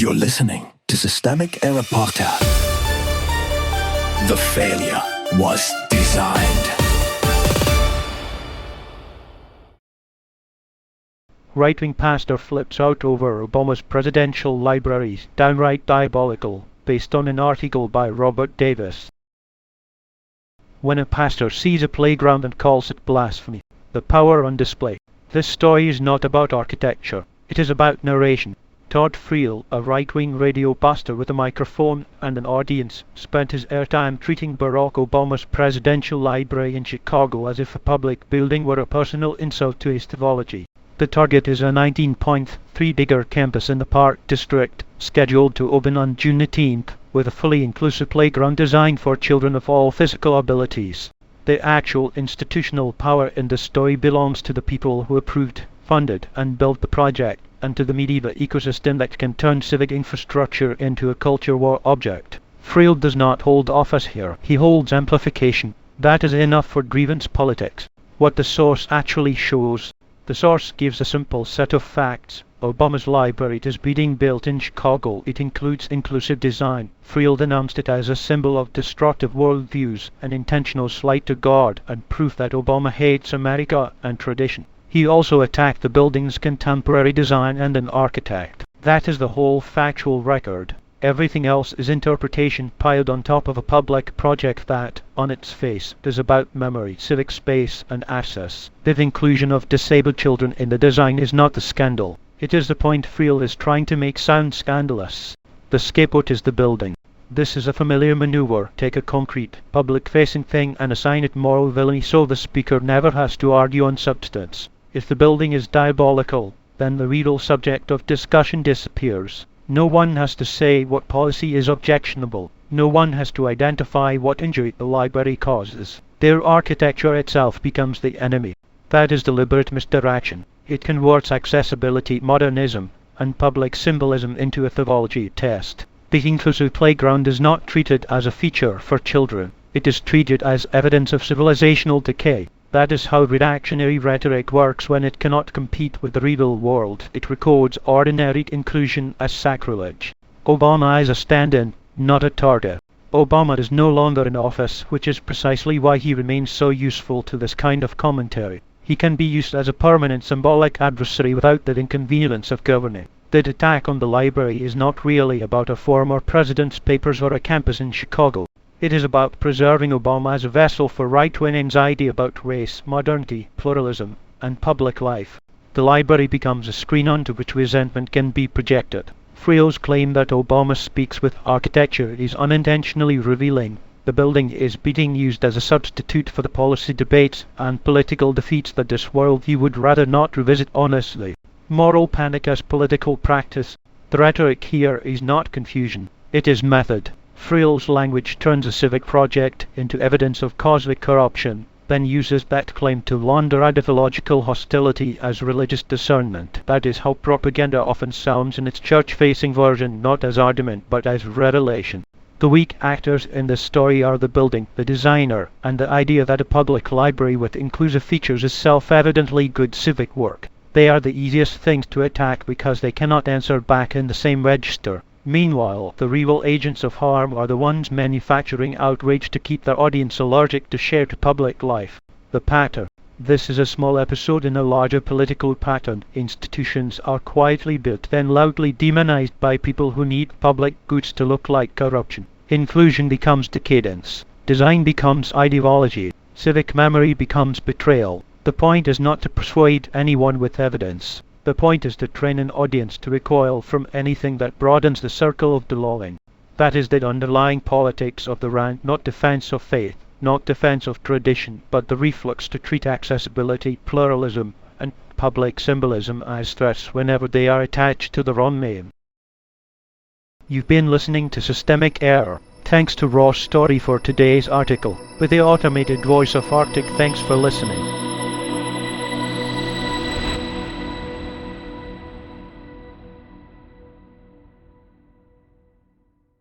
You're listening to Systemic Error Podcast. The failure was designed. Right-wing pastor flips out over Obama's presidential libraries, downright diabolical, based on an article by Robert Davis. When a pastor sees a playground and calls it blasphemy, the power on display. This story is not about architecture, it is about narration. Todd Friel, a right-wing radio pastor with a microphone and an audience, spent his airtime treating Barack Obama's presidential library in Chicago as if a public building were a personal insult to his theology. The target is a 19.3-acre campus in the Park District, scheduled to open on Juneteenth, with a fully inclusive playground designed for children of all physical abilities. The actual institutional power in the story belongs to the people who approved, funded, and built the project, and to the medieval ecosystem that can turn civic infrastructure into a culture war object. Friel does not hold office here, he holds amplification. That is enough for grievance politics. What the source actually shows. The source gives a simple set of facts. Obama's library is being built in Chicago. It includes inclusive design. Friel denounced it as a symbol of destructive worldviews, an intentional slight to God, and proof that Obama hates America and tradition. He also attacked the building's contemporary design and an architect. That is the whole factual record. Everything else is interpretation piled on top of a public project that, on its face, is about memory, civic space, and access. The inclusion of disabled children in the design is not the scandal. It is the point Friel is trying to make sound scandalous. The scapegoat is the building. This is a familiar maneuver. Take a concrete, public-facing thing and assign it moral villainy so the speaker never has to argue on substance. If the building is diabolical, then the real subject of discussion disappears. No one has to say what policy is objectionable. No one has to identify what injury the library causes. Their architecture itself becomes the enemy. That is deliberate misdirection. It converts accessibility, modernism, and public symbolism into a theology test. The inclusive playground is not treated as a feature for children. It is treated as evidence of civilizational decay. That is how reactionary rhetoric works when it cannot compete with the real world. It records ordinary inclusion as sacrilege. Obama is a stand-in, not a target. Obama is no longer in office, which is precisely why he remains so useful to this kind of commentary. He can be used as a permanent symbolic adversary without the inconvenience of governing. The attack on the library is not really about a former president's papers or a campus in Chicago. It is about preserving Obama as a vessel for right-wing anxiety about race, modernity, pluralism, and public life. The library becomes a screen onto which resentment can be projected. Friel's claim that Obama speaks with architecture is unintentionally revealing. The building is being used as a substitute for the policy debates and political defeats that this worldview would rather not revisit honestly. Moral panic as political practice. The rhetoric here is not confusion, it is method. Friel's language turns a civic project into evidence of cosmic corruption, then uses that claim to launder ideological hostility as religious discernment. That is how propaganda often sounds in its church-facing version, not as argument but as revelation. The weak actors in this story are the building, the designer, and the idea that a public library with inclusive features is self-evidently good civic work. They are the easiest things to attack because they cannot answer back in the same register. Meanwhile, the real agents of harm are the ones manufacturing outrage to keep their audience allergic to shared public life. The pattern. This is a small episode in a larger political pattern. Institutions are quietly built, then loudly demonized by people who need public goods to look like corruption. Inclusion becomes decadence. Design becomes ideology. Civic memory becomes betrayal. The point is not to persuade anyone with evidence. The point is to train an audience to recoil from anything that broadens the circle of belonging. That is the underlying politics of the rant, not defense of faith, not defense of tradition, but the reflex to treat accessibility, pluralism, and public symbolism as threats whenever they are attached to the wrong name. You've been listening to Systemic Error. Thanks to Ross Story for today's article. With the automated voice of Arctic, thanks for listening.